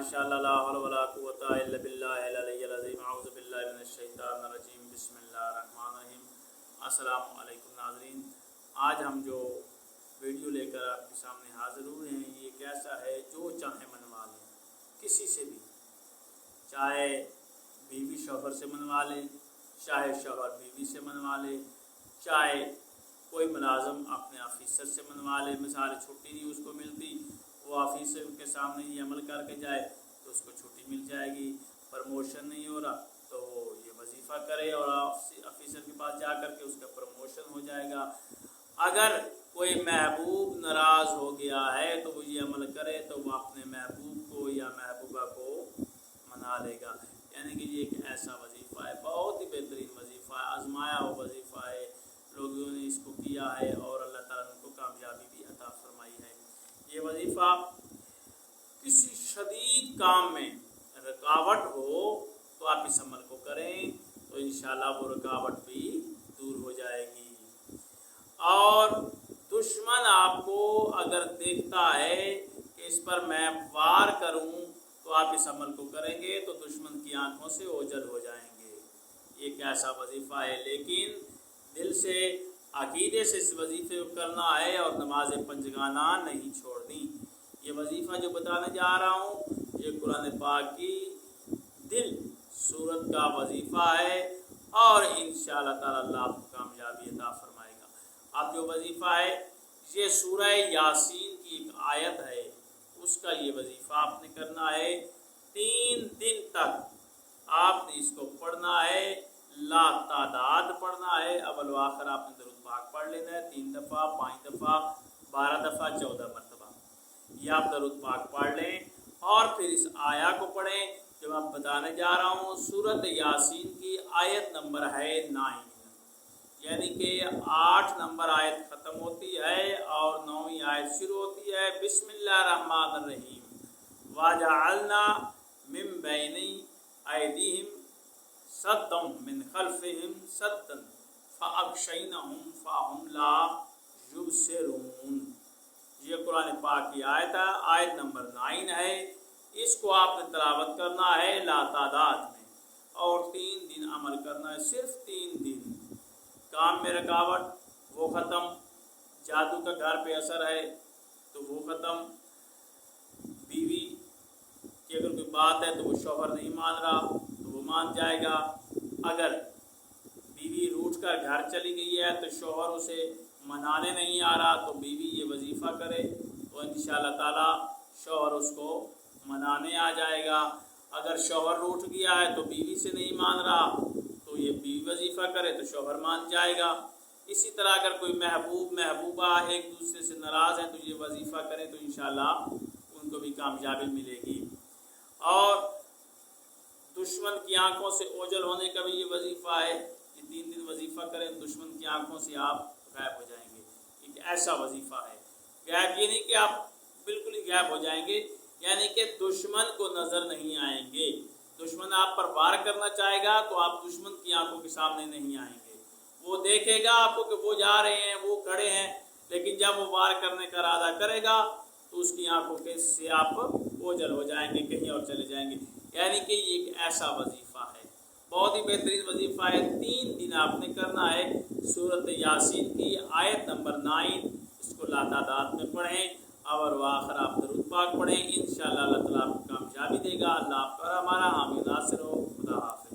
माशाअल्लाह ला हौला वला कुव्वता इल्ला बिल्लाहिल अलिय्यिल अज़ीम अऊज़ु बिल्लाहि मिनश शैतानिर रजीम बिस्मिल्लाहिर रहमानिर रहीम। अस्सलामु अलैकुम नाज़रीन, आज हम जो वीडियो लेकर आपके सामने हाज़िर हुए हैं ये कैसा है जो चाहे मनवा लें, किसी से भी, चाहे बीवी शौहर से मनवा ले, चाहे शौहर बीवी से मनवा ले, चाहे कोई मुलाज़िम अपने ऑफिसर से मनवा ले। मिसाल छुट्टी नहीं उसको मिलती, वो ऑफिसर के सामने ये अमल करके जाए तो उसको छुट्टी मिल जाएगी। प्रमोशन नहीं हो रहा तो वो ये वजीफ़ा करे और ऑफिसर के पास जा कर के उसका प्रमोशन हो जाएगा। अगर कोई महबूब नाराज़ हो गया है तो वो ये अमल करे तो वो अपने महबूब को या महबूबा को मना लेगा। यानी कि ये एक ऐसा वजीफ़ा है, बहुत ही बेहतरीन वजीफ़ा है, आजमाया हुआ वजीफ़ा है, लोगों ने इसको किया है और अल्लाह ताला ने उनको कामयाबी भी अता फरमाई है। ये वजीफ़ा किसी शदीद काम में रुकावट हो तो आप इस अमल को करें तो इंशाअल्लाह वो रुकावट भी दूर हो जाएगी। और दुश्मन आपको अगर देखता है कि इस पर मैं वार करूं तो आप इस अमल को करेंगे तो दुश्मन की आंखों से ओझल हो जाएंगे। ये कैसा वजीफ़ा है, लेकिन दिल से अकीदे से इस वजीफ़े को करना है और नमाज पंजगाना नहीं छोड़नी। ये वजीफ़ा जो बताने जा रहा हूँ ये कुरान पाक की दिल सूरत का वजीफ़ा है और इंशाअल्लाह ताला अल्लाह आपको कामयाबी अता फरमाएगा। अब जो वजीफ़ा है ये सूरह यासीन की एक आयत है, उसका ये वजीफ़ा आपने करना है। 3 दिन तक आपने इसको पढ़ना है, ला तादाद पढ़ना है। अव्वल व आखिर आपने दरूद पाक पढ़ लेना है 3 दफ़ा, 5 दफ़ा, 12 दफ़ा, 14 मरतबा। ये आप दरूद पाक पढ़ लें और फिर इस आया को पढ़ें जो मैं बताने जा रहा हूँ। सूरत यासीन की आयत नंबर है 9, यानी कि 8 नंबर आयत ख़त्म होती है और 9वीं आयत शुरू होती है। बिस्मिल्लाहिर्रहमानिर्रहीम। वजअलना मिन बैनि ऐदीहिम सद्दम मिन खल्फिहिम सद्दन फअग़शयनाहुम फहुम ला युबसिरून। ये कुरान पाक की आयत है, आयत नंबर 9 है। इसको आपने तिलावत करना है ला तादाद में और 3 दिन अमल करना है, सिर्फ 3 दिन। काम में रुकावट वो ख़त्म, जादू का घर पे असर है तो वो ख़त्म, बीवी की अगर कोई बात है तो वो शौहर नहीं मान रहा तो वो मान जाएगा। अगर बीवी रूठ कर घर चली गई है तो शौहर उसे मनाने नहीं आ रहा तो बीवी ये वजीफ़ा करे तो इंशाअल्लाह ताला शौहर उसको मनाने आ जाएगा। अगर शौहर रूठ गया है तो बीवी से नहीं मान रहा तो ये बीवी वजीफ़ा करे तो शौहर मान जाएगा। इसी तरह अगर कोई महबूब महबूबा एक दूसरे से नाराज़ है तो ये वजीफ़ा करे तो इंशाअल्लाह उनको भी कामयाबी मिलेगी। और दुश्मन की आंखों से ओझल होने का भी ये वजीफ़ा है कि 3 दिन वजीफ़ा करें, दुश्मन की आंखों से आप गायब हो जाएंगे। एक ऐसा वजीफ़ा है, गायब ये नहीं कि आप बिल्कुल ही गायब हो जाएंगे, यानी कि दुश्मन को नज़र नहीं आएंगे। दुश्मन आप पर वार करना चाहेगा तो आप दुश्मन की आंखों के सामने नहीं आएंगे। वो देखेगा आपको कि वो जा रहे हैं, वो खड़े हैं, लेकिन जब वो वार करने का इरादा करेगा तो उसकी आंखों के से आप ओझल हो जाएंगे, कहीं और चले जाएंगे। यानी कि ये एक ऐसा वजीफ़ा है, बहुत ही बेहतरीन वजीफ़ा है। 3 दिन आपने करना है। सूरत यासीन की आयत नंबर 9 इसको ला तादाद में पढ़ें और आखिर आप दरूद पाक पढ़ें। इंशाअल्लाह अल्लाह ताला आपको कामयाबी देगा। अल्लाह आपका हमारा हामी नासिर हो।